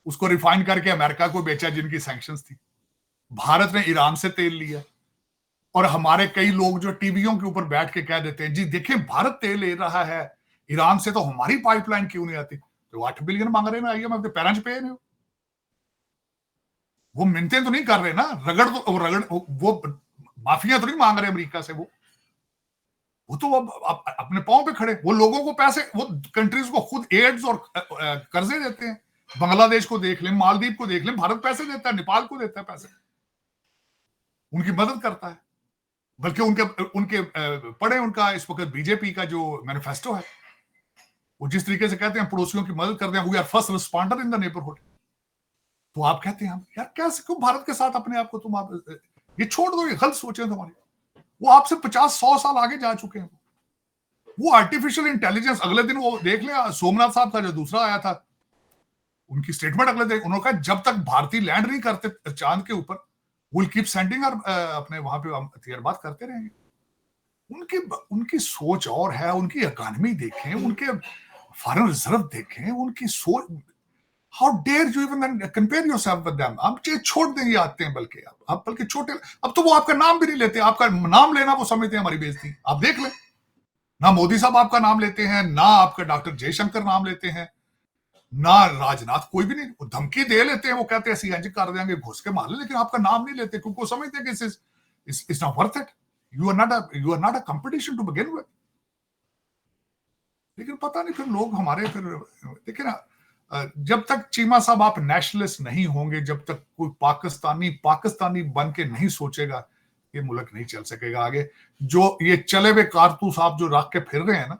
उसको रिफाइन करके अमेरिका को बेचा जिनकी सैंक्शंस थी। भारत ने ईरान से तेल लिया, और हमारे कई लोग जो टीवियों के ऊपर बैठ के कह देते हैं जी देखें भारत तेल ले रहा है ईरान से, तो हमारी पाइपलाइन क्यों नहीं आती? तो 8 बिलियन मांग रहे ना आईएमएफ के पैरांच पे नहीं, वो मिन्नतें तो नहीं कर रहे ना, वो माफिया तो नहीं मांग रहे अमेरिका से। वो तो अब अपने पांव पे खड़े, वो लोगों को पैसे, वो कंट्रीज को खुद एड्स और कर्जे देते हैं। बांग्लादेश को देख लें, मालदीव को देख लें, भारत पैसे देता है, नेपाल को देता है पैसे, उनकी मदद करता है। बल्कि उनके पढ़े उनका इस वक्त बीजेपी का जो मैनिफेस्टो है, वो जिस तरीके से कहते हैं पड़ोसियों की मदद करते हैं, we are first responder in the neighbourhood. तो आप कहते हैं यार कैसे, क्यों भारत के साथ अपने आप को तुम आप ये छोड़ दो, ये गलत सोचे तुम्हारी। वो आपसे 50-100 साल आगे जा चुके हैं। वो आर्टिफिशियल इंटेलिजेंस, अगले दिन वो देख ले सोमनाथ साहब का जो दूसरा आया था, उनकी स्टेटमेंट अगले दिन उन्होंने कहा जब तक भारतीय लैंड नहीं करते चांद के ऊपर, विल कीप सेंडिंग अपने वहां पे हम तजर्बात करते रहेंगे। उनकी सोच और है, उनकी इकोनॉमी देखें, उनके फॉरेन रिजर्व देखें, उनकी सोच। How dare you even compare yourself with them? आप छोड़ दें ये आते हैं, बल्कि छोटे, अब तो वो आपका नाम भी नहीं लेते। आपका नाम लेना वो समझते हैं हमारी बेइज्जती। आप देख लें, ना मोदी साहब आपका नाम लेते हैं, ना आपका डॉक्टर जयशंकर नाम लेते हैं, ना राजनाथ, कोई भी नहीं। वो धमकी दे लेते हैं, वो कहते हैं ऐसी कर देंगे, घुस के मार ले, लेकिन आपका नाम नहीं लेते क्योंकि वो समझते हैं कि it's not worth it, you are not a competition to begin with. लेकिन पता नहीं फिर लोग हमारे, फिर देखिए ना, जब तक चीमा साहब आप नेशनलिस्ट नहीं होंगे, जब तक कोई पाकिस्तानी बन के नहीं सोचेगा, ये मुल्क नहीं चल सकेगा आगे। जो ये चले हुए कारतूस आप जो रख के फिर रहे हैं ना,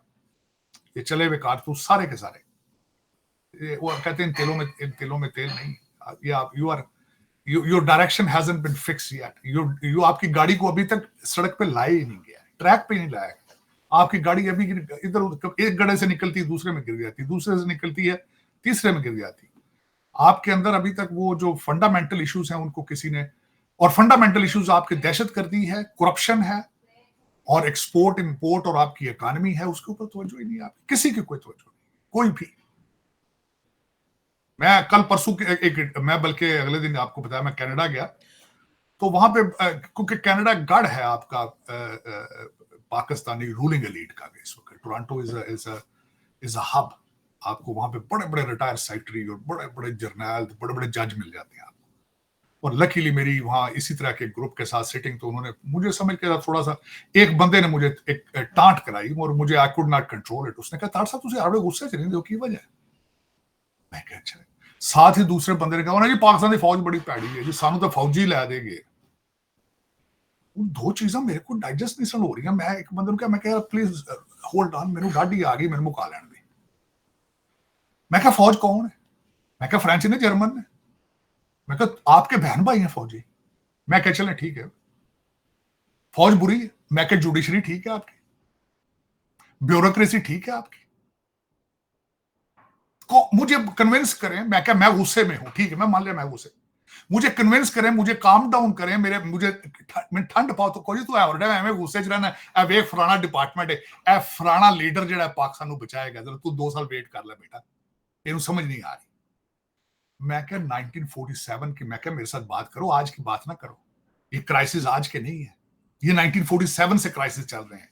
ये चले हुए कारतूस सारे के सारे, वो कहते हैं इन तिलों में तेल नहीं। ये आप your direction hasn't been fix yet. You आपकी गाड़ी को अभी तक सड़क पे लाया ही नहीं गया, ट्रैक पे नहीं लाया गया। आपकी गाड़ी अभी इधर उधर, एक गड्ढे से निकलती है दूसरे में गिर जाती, दूसरे से निकलती है तीसरे में गिर जाती। आपके अंदर अभी तक वो जो फंडामेंटल इश्यूज हैं उनको किसी ने, और फंडामेंटल इश्यूज आपकी दहशतगर्दी है, करप्शन है, और एक्सपोर्ट इंपोर्ट और आपकी इकोनॉमी है, उसके ऊपर तवज्जो ही नहीं है आपकी, किसी की कोई तवज्जो नहीं, कोई भी। मैं कल परसों मैं बल्कि अगले दिन आपको बताया, मैं कनाडा गया, तो वहां पे क्योंकि कनाडा गढ़ है आपका पाकिस्तानी रूलिंग एलीट का इस वक्त। Toronto is a hub. आपको वहां पे बड़े बड़े रिटायर सेक्रेटरी और बड़े बड़े जर्नल, बड़े बड़े जज मिल जाते हैं आपको। और लकीली मेरी वहां इसी तरह के ग्रुप के साथ सिटिंग, तो उन्होंने मुझे समझ के थोड़ा सा, एक बंदे ने मुझे एक टांट कराई और मुझे I could not control it. उसने कहा तार साहब तुझे आड़े गुस्से च नहीं, की वजह है? मैं कहा अच्छा। साथ ही दूसरे बंदे ने कहा जी पाकिस्तान की फौज बड़ी भैड़ी है जी, सानू तो फौजी लै देंगे। दो चीज़ां मेरे को डाइजेस्ट नहीं हो रही। मैं एक बंदे को मैं कहा प्लीज होल्ड ऑन, मैनू गाड़ी आ गई, मैनू मुका लैन दी। मैं कहा फौज कौन है? मैं कहा फ्रेंच ने, जर्मन ने। मैं कहा आपके बहन भाई हैं फौजी। मैं कहा चलें ठीक है, फौज बुरी है। मैं कहा जुडिशरी ठीक है आपकी, ब्यूरोक्रेसी ठीक है आपकी, मुझे कन्विंस करें। मैं क्या, मैं गुस्से में हूं, ठीक है मैं मान लिया मैं गुस्से, मुझे कन्विंस करें, मुझे काम डाउन करें, मुझे ठंड पाओ तो कोई तू एवं गुस्से च रहना है, वे फलाना डिपार्टमेंट है, ए फलाना लीडर जो पाकिस्तान को बचाएगा, जरा तू 2 साल वेट कर ले बेटा, तेन समझ नहीं आ रही। मैं क्या 1947 की, मैं क्या मेरे साथ बात करो, आज की बात ना करो। ये क्राइसिस आज के नहीं है, ये 1947 से क्राइसिस चल रहे हैं।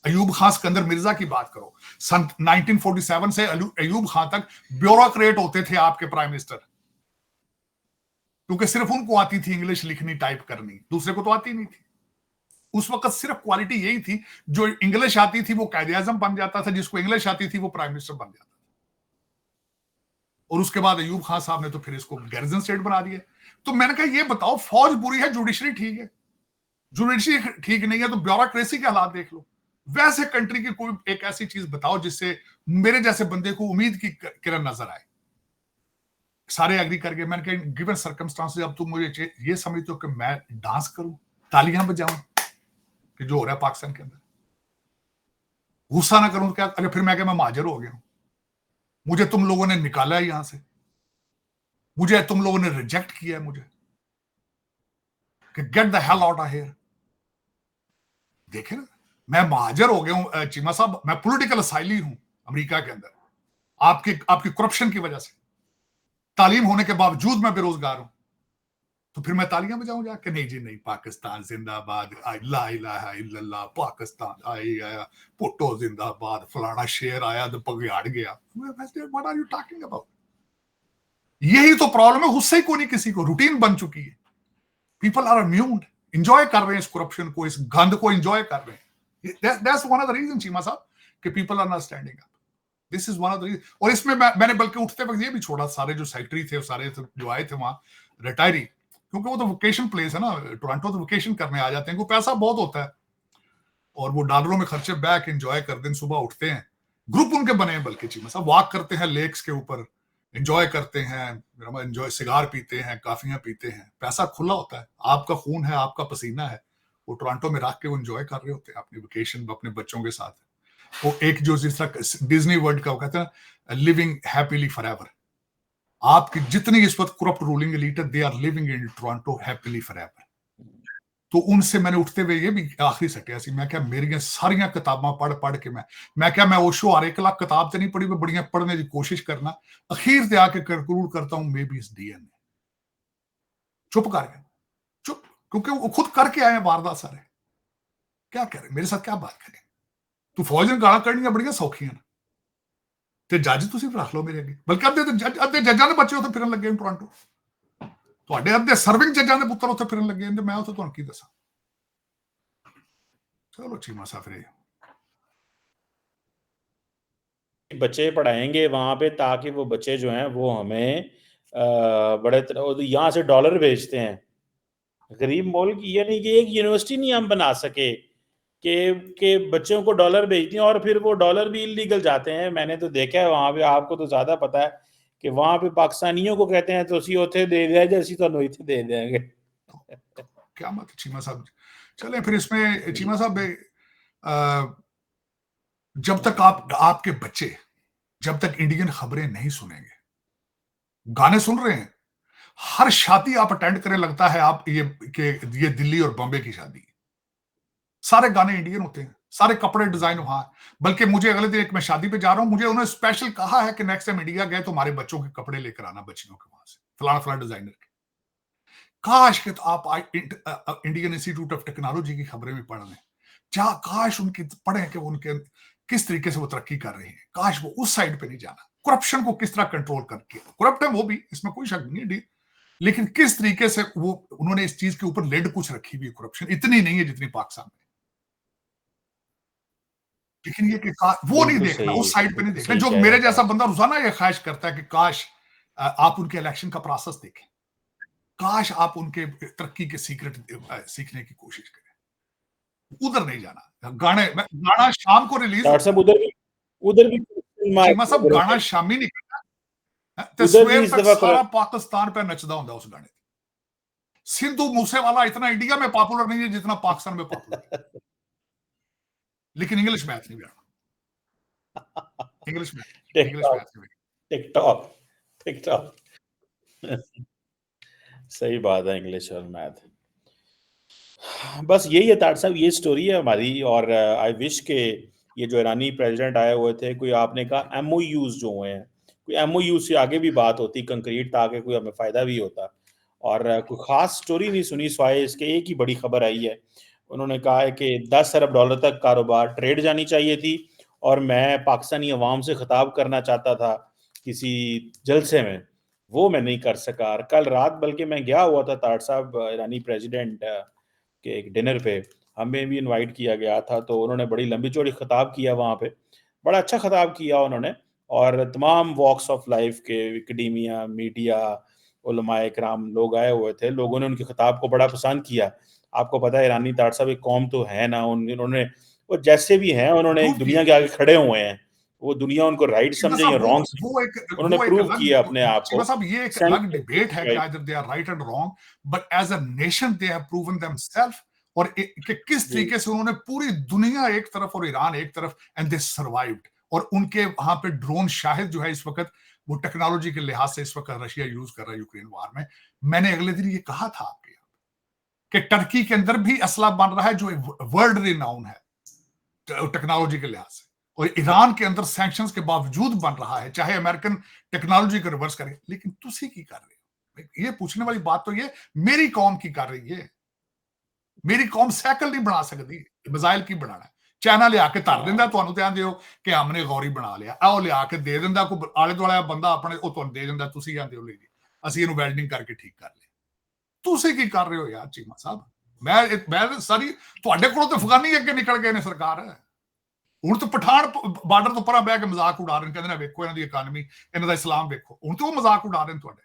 अयूब खान सिकंदर मिर्जा की बात करो, सन 1947 से अयूब खान तक ब्यूरोक्रेट होते थे आपके प्राइम मिनिस्टर, क्योंकि सिर्फ उनको आती थी इंग्लिश लिखनी टाइप करनी, दूसरे को तो आती नहीं थी। उस वक्त सिर्फ क्वालिटी यही थी, जो इंग्लिश आती थी वो कायदे आजम बन जाता था, जिसको इंग्लिश आती थी वो प्राइम मिनिस्टर बन जाता था। और उसके बाद अयूब खान साहब ने तो फिर इसको गैरिजन स्टेट बना दिया। तो मैंने कहा ये बताओ, फौज बुरी है, जुडिशरी ठीक है, जुडिशरी ठीक नहीं है तो ब्यूरोक्रेसी के हालात देख लो। वैसे कंट्री की कोई एक ऐसी चीज बताओ जिससे मेरे जैसे बंदे को उम्मीद की किरण नजर आए। सारे एग्री करके मैंने कहा गिवन सर्कमस्टांसेस, अब तुम मुझे ये समझते हो कि मैं डांस करूं, तालियां बजाऊं कि जो हो रहा है पाकिस्तान के अंदर, गुस्सा ना करूं क्या? अरे फिर मैं क्या, मैं महाजर हो गया हूं, मुझे तुम लोगों ने निकाला है यहां से, मुझे तुम लोगों ने रिजेक्ट किया है, मुझे कि get the hell out of here. देखे ना, मैं महाजर हो गया हूं चीमा साहब, मैं पॉलिटिकल असाइली हूं अमेरिका के अंदर, आपकी करप्शन की वजह से। तालीम होने के बावजूद मैं बेरोजगार हूं, तो फिर मैं तालियां बजाऊं जाके? नहीं जी नहीं, पाकिस्तान जिंदाबाद, ला इलाहा इल्लल्लाह, पाकिस्तान आया, भुट्टो जिंदाबाद, फलाना शेर आया तो पगड़ गया। What are you talking about? यही तो प्रॉब्लम है, गुस्से को नहीं किसी को, रूटीन बन चुकी है। पीपल आर अम्यून्ड, इंजॉय कर रहे हैं इस करप्शन को, इस गंद को इंजॉय कर रहे हैं। That's one of the reason Cheema साहब कि people are not standing up. This is one of the reason. और इसमें मैंने बल्कि उठते वक्त ये भी छोड़ा, सारे जो सेक्रेटरी थे, सारे जो आए थे वहां रिटायरी, क्योंकि वो तो वोकेशन प्लेस है ना, टोरंटो तो वोकेशन करने आ जाते हैं, उनको पैसा बहुत होता है और वो डॉलरों में खर्चे बैक एंजॉय कर दिन, सुबह उठते हैं, ग्रुप उनके बने हैं बल्कि चीमा साहब, वॉक करते हैं लेक्स के ऊपर, एंजॉय करते हैं, एंजॉय, सिगार पीते हैं, काफियां पीते हैं, पैसा खुला होता है, आपका खून है, आपका पसीना है, वो टोरंटो में रख के वो एंजॉय कर रहे होते हैं अपनी वेकेशन अपने बच्चों के साथ। वो एक जो जिस तरह डिज्नी वर्ल्ड का वो कहते हैं लिविंग हैप्पीली फॉरएवर। आपकी जितनी इस वक्त करप्ट रूलिंग एलीट है, they are living in Toronto happily forever. तो उनसे मैंने उठते हुए ये भी आखिरी सटिया सी, मैं क्या मेरी सारिया किताबां पढ़ पढ़ के मैं क्या, मैं ओशो हर 1 लाख किताब तो नहीं पढ़ी, मैं बड़ियां पढ़ने की कोशिश करना, अखीर से आके कंक्लूड करता हूं मे बी इस डीएनए। चुप कर गए, चुप, क्योंकि वो खुद करके आए वारदात सारे। क्या करें, मेरे साथ क्या बात करें? तू फौज ने गाला कढ़नियां बड़ियां सौखियां, ਤੇ ਜੱਜ ਤੁਸੀਂ ਰੱਖ ਲਓ ਮੇਰੇ ਅੱਗੇ, ਬਲਕਿ ਅੱਧੇ ਜੱਜਾਂ ਦੇ ਬੱਚੇ ਉੱਥੇ ਫਿਰਨ ਲੱਗੇ ਨੇ ਟੋਰਾਂਟੋ, ਤੁਹਾਡੇ ਅੱਧੇ ਸਰਵਿੰਗ ਜੱਜਾਂ ਦੇ ਪੁੱਤਰ ਉੱਥੇ ਫਿਰਨ ਲੱਗੇ ਨੇ, ਮੈਂ ਉੱਥੇ ਤੁਹਾਨੂੰ ਕੀ ਦੱਸਾਂ। चलो चीमा साफरे बच्चे पढ़ाएंगे वहां पे ताकि वो बच्चे जो हैं वो हमें बड़े यहाँ से डॉलर भेजते हैं। गरीब मुल्क ये नहीं कि एक यूनिवर्सिटी नहीं हम बना सके कि बच्चों को डॉलर भेजते हैं और फिर वो डॉलर भी इलीगल जाते हैं। मैंने तो देखा है वहां पे, आपको तो ज्यादा पता है कि वहां पे पाकिस्तानियों को कहते हैं तो उसी उथे दे दिया जैसी तो इतने दे देंगे। क्या बात है चीमा साहब। चले फिर इसमें चीमा साहब, जब तक आपके बच्चे जब तक इंडियन खबरें नहीं सुनेंगे, गाने सुन रहे हैं, हर शादी आप अटेंड करें लगता है आप ये दिल्ली और बॉम्बे की शादी, सारे गाने इंडियन होते हैं, सारे कपड़े डिजाइन वहां। बल्कि मुझे अगले दिन एक मैं शादी पे जा रहा हूं, मुझे उन्होंने स्पेशल कहा है कि नेक्स्ट टाइम इंडिया गए तो हमारे बच्चों के कपड़े लेकर आना, बच्चियों के वहां से फलाना फलाना डिजाइनर के। काश कि तो आप इंडियन इंस्टीट्यूट ऑफ टेक्नोलॉजी की खबरें भी पढ़ लें, जहां काश उनकी पढ़े कि उनके किस तरीके से वो तरक्की कर रहे हैं। काश वो उस साइड पे नहीं जाना, करप्शन को किस तरह कंट्रोल करके, करप्ट है वो भी, इसमें कोई शक नहीं है, लेकिन किस तरीके से वो उन्होंने इस चीज के ऊपर लेड कुछ रखी हुई। करप्शन इतनी नहीं है जितनी पाकिस्तान में, लेकिन ये कि वो नहीं देखना, उस साइड पे नहीं देखना। जो मेरे जैसा बंदा रोजाना ये ख्वाहिश करता है कि काश आप उनके इलेक्शन का प्रोसेस देखें, काश आप उनके तरक्की के सीक्रेट सीखने की कोशिश करें। उधर नहीं जाना। गाना शाम को रिलीज उधर भी चीमा साहब गाना शामी नहीं करना ते सवेर तक सारा पाकिस्तान पे नचदा हुंदा उस गाने। सिंधु मूसेवाला इतना इंडिया में पॉपुलर नहीं है जितना पाकिस्तान में पॉपुलर है, लेकिन इंग्लिश मैथ नहीं आना, इंग्लिश मैथ टिकटॉक सही बात है, इंग्लिश और मैथ। बस यही है तार साहब, ये स्टोरी है हमारी। और आई विश के ये जो ईरानी प्रेसिडेंट आए हुए थे, कोई आपने कहा एमओयूज जो हुए हैं, कोई एमओयू से आगे भी बात होती कंक्रीट, ताकि कोई हमें फायदा भी होता। और कोई खास स्टोरी नहीं सुनी सिवाय इसके एक ही बड़ी खबर आई है, उन्होंने कहा है कि 10 अरब डॉलर तक कारोबार ट्रेड जानी चाहिए थी। और मैं पाकिस्तानी अवाम से खिताब करना चाहता था किसी जलसे में, वो मैं नहीं कर सका। कल रात बल्कि मैं गया हुआ था तार साहब ईरानी प्रेसिडेंट के एक डिनर पे, हमें भी इनवाइट किया गया था, तो उन्होंने बड़ी लंबी चौड़ी खिताब किया वहाँ पे, बड़ा अच्छा खिताब किया उन्होंने। और तमाम वॉक्स ऑफ लाइफ के, एकेडेमिया, मीडिया, उलमाए इकराम लोग आए हुए थे, लोगों ने उनकी खिताब को बड़ा पसंद किया। आपको पता है ईरानी तार साहब एक कौम तो है ना, उन्होंने वो जैसे भी हैं, उन्होंने एक दुनिया के आगे खड़े हुए हैं, वो दुनिया उनको राइट समझे या रॉन्ग समझे, उन्होंने प्रूव किया अपने आप को। साहब ये एक अलग डिबेट है कि either they are right and wrong, but as a nation they have proven themselves. और कि किस तरीके से उन्होंने पूरी दुनिया एक तरफ और ईरान एक तरफ, एंड दे सर्वाइव्ड। और उनके वहां पे ड्रोन शाहिद जो है इस वक्त, वो टेक्नोलॉजी के लिहाज से इस वक्त रशिया यूज कर रहा है यूक्रेन वार में। मैंने अगले दिन ये कहा था आपके कि टर्की के अंदर भी असला बन रहा है जो वर्ल्ड रिनाउन है टेक्नोलॉजी के लिहाज से, और ईरान के अंदर सैंक्शंस के बावजूद बन रहा है, चाहे अमेरिकन टेक्नोलॉजी को रिवर्स करे। लेकिन तुसी की कर रहे हो, ये पूछने वाली बात तो ये मेरी कौम की कर रही है। मेरी कौम साइकिल नहीं बना सकती, मिसाइल की बनाना है। चाइना लिया के धर दिंदा, तुहानू ते आंदे हो कि हमने गौरी बना लिया, आओ लिया के दे दिंदा, कोई आले दुआले बंदा अपने वो तुहानू दे दिंदा, तुसी आंदे हो ले जी ਅਸੀਂ ਇਹਨੂੰ ਵੈਲਡਿੰਗ ਕਰਕੇ ਠੀਕ ਕਰ ਲਿਆ। ਤੁਸੀਂ ਕੀ ਕਰ ਰਹੇ ਹੋ ਯਾਰ ਚੀਮਾ ਸਾਹਿਬ? ਮੈਂ ਸਾਰੀ ਤੁਹਾਡੇ ਕੋਲੋਂ ਤਾਂ ਅਫਗਾਨੀ ਅੱਗੇ ਨਿਕਲ ਗਏ ਨੇ ਸਰਕਾਰ। ਹੁਣ ਤਾਂ ਪਠਾਨ ਬਾਰਡਰ ਤੋਂ ਪਰਾਂ ਬਹਿ ਕੇ ਮਜ਼ਾਕ ਉਡਾ ਰਹੇ ਨੇ, ਕਹਿੰਦੇ ਨੇ ਵੇਖੋ ਇਹਨਾਂ ਦੀ ਇਕਾਨਮੀ, ਇਹਨਾਂ ਦਾ ਇਸਲਾਮ ਵੇਖੋ। ਹੁਣ ਤਾਂ ਉਹ ਮਜ਼ਾਕ ਉਡਾ ਰਹੇ ਨੇ ਤੁਹਾਡੇ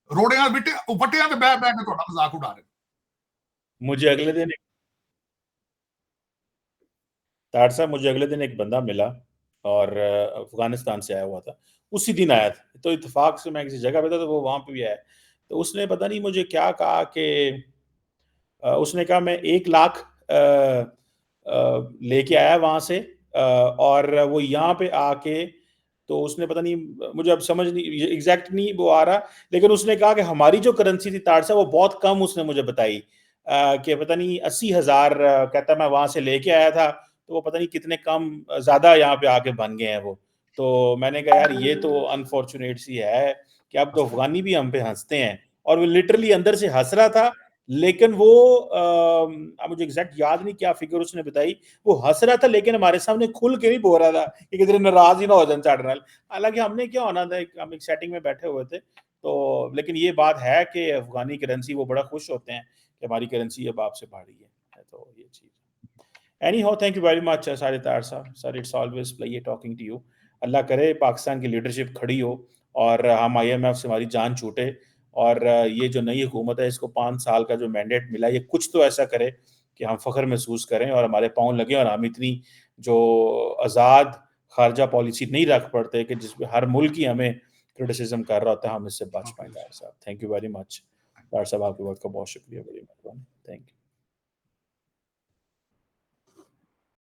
ਰੋੜਿਆਂ ਵੱਟਿਆਂ ਤੇ ਬਹਿ ਕੇ ਤੁਹਾਡਾ ਮਜ਼ਾਕ ਉਡਾ ਰਹੇ ਨੇ। मुझे अगले दिन तार साहब, मुझे अगले दिन एक बंदा मिला और अफगानिस्तान से आया हुआ था, उसी दिन आया था। तो इत्तेफाक से मैं किसी जगह पे था तो वो वहां पे भी आया। तो उसने पता नहीं मुझे क्या कहा कि उसने कहा मैं 1 लाख लेके आया वहां से, और वो यहाँ पे आके, तो उसने पता नहीं, मुझे अब समझ नहीं एग्जैक्ट नहीं वो आ रहा, लेकिन उसने कहा कि हमारी जो करेंसी थी तार साहब वो बहुत कम, उसने मुझे बताई कि पता नहीं 80,000 कहता मैं वहां से लेके आया था, तो वो पता नहीं कितने कम ज्यादा यहाँ पे आके बन गए हैं वो। तो मैंने कहा यार ये तो अनफॉर्चुनेट सी है कि अब तो अफगानी भी हम पे हंसते हैं, और वो लिटरली अंदर से हंस रहा था, लेकिन वो मुझे एग्जैक्ट याद नहीं क्या फिगर उसने बताई, वो हंस रहा था लेकिन हमारे सामने खुल के नहीं बोल रहा था कि किधर नाराज ही ना हो जाए चढ़। हालांकि हमने क्या होना था, हम एक सेटिंग में बैठे हुए थे, तो लेकिन ये बात है कि अफगानी करेंसी वो बड़ा खुश होते हैं कि हमारी करेंसी अब आपसे भारी है, तो ये चीज़। Anyhow, thank you very much, Sajid Taher साहब। Sir, it's always pleasure talking to you. Allah करे पाकिस्तान की लीडरशिप खड़ी हो और हम IMF से हमारी जान छूटे, और ये जो नई हुकूमत है इसको 5 साल का जो मैंडेट मिला, ये कुछ तो ऐसा करे कि हम फख्र महसूस करें और हमारे पाँव लगे, और हम इतनी जो आज़ाद खारजा पॉलिसी नहीं रख पड़ते कि जिसमें हर मुल्क ही हमें क्रिटिसिज्म कर रहा होता है, हम इससे बच पाएँ। ताहिर साहब, thank you very much. Tahir साहब, आपके वक्त का बहुत शुक्रिया, बड़ी मेहरबानी, थैंक यू।